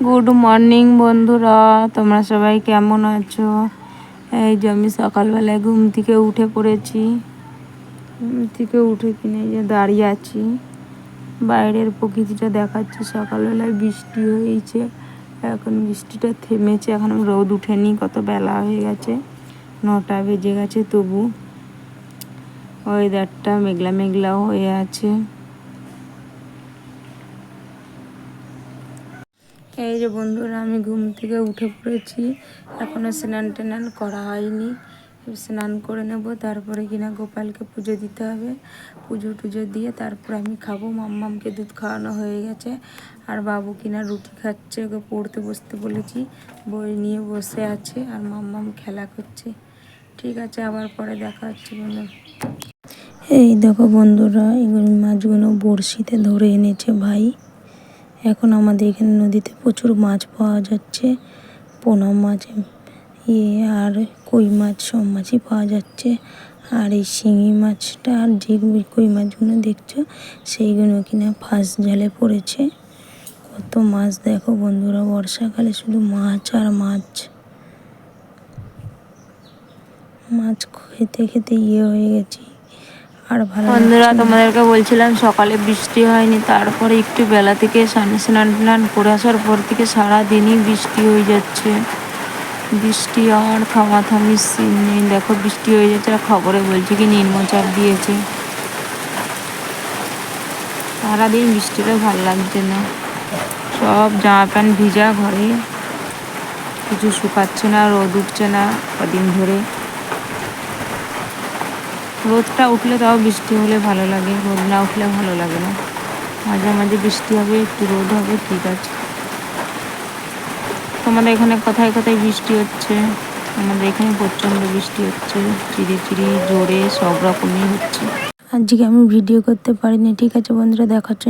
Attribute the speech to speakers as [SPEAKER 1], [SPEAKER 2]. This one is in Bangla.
[SPEAKER 1] গুড মর্নিং বন্ধুরা, তোমরা সবাই কেমন আছো? এই যে আমি সকালবেলায় ঘুম থেকে উঠে পড়েছি। ঘুম থেকে উঠে কিনে যে দাঁড়িয়ে আছি, বাইরের প্রকৃতিটা দেখাচ্ছি। সকালবেলায় বৃষ্টি হয়েছে, এখন বৃষ্টিটা থেমেছে, এখন রোদ উঠেনি, কত বেলা হয়ে গেছে, 9টা বেজে গেছে, তবু ওয়েদারটা মেঘলা মেঘলাও হয়ে আছে। এই যে বন্ধুরা, আমি ঘুম থেকে উঠে পড়েছি, এখনও স্নান টান করা হয়নি। স্নান করে নেব, তারপরে কিনা গোপালকে পুজো দিতে হবে। পুজো টুজো দিয়ে তারপরে আমি খাবো। মাম্মামকে দুধ খাওয়ানো হয়ে গেছে, আর বাবু কিনা রুটি খাচ্ছে, ওকে পড়তে বসতে বলেছি, বই নিয়ে বসে আছে, আর মাম্মাম খেলা করছে। ঠিক আছে, আবার পরে দেখা হচ্ছে বন্ধু। এই দেখো বন্ধুরা, এগুলো মাছগুলো বড়শিতে ধরে এনেছে ভাই। এখন আমাদের এখানে নদীতে প্রচুর মাছ পাওয়া যাচ্ছে, পোনা মাছ আর কই মাছ, সব মাছই পাওয়া যাচ্ছে। আর এই শিঙি মাছটা আর যে কই মাছগুলো দেখছো, সেইগুলো কিনা ফার্স্ট জালে পড়েছে। কত মাছ দেখো বন্ধুরা, বর্ষাকালে শুধু মাছ আর মাছ। মাছ খেতে খেতে হয়ে গেছি, আর ভালো বন্ধুরা, তোমাদেরকে বলছিলাম সকালে বৃষ্টি হয়নি, তারপরে একটু বেলা থেকে স্নান টান করে আসার পর থেকে সারাদিনই বৃষ্টি হয়ে যাচ্ছে। বৃষ্টি আর থামাথামি সিন নেই। দেখো বৃষ্টি হয়ে যাচ্ছে, আর খবরে বলছে কি নিম্নচাপ দিয়েছে। সারাদিন বৃষ্টিটা ভালো লাগছে না, সব জামা প্যান্ট ভিজা ঘরে, কিছু শুকাচ্ছে না, রোদ উঠছে না কদিন ধরে। রোদটা উঠলে তাও বৃষ্টি হলে ভালো লাগে, রোদ না উঠলে ভালো লাগে না। মাঝে মাঝে বৃষ্টি হবে, একটু রোদ হবে, ঠিক আছে। তোমাদের এখানে কোথায় কোথায় বৃষ্টি হচ্ছে? আমাদের এখানে প্রচণ্ড বৃষ্টি হচ্ছে, চিরি চিরি জোরে সব রকমই হচ্ছে। আজকে আমি ভিডিও করতে পারিনি। ঠিক আছে বন্ধুরা, দেখাচ্ছি।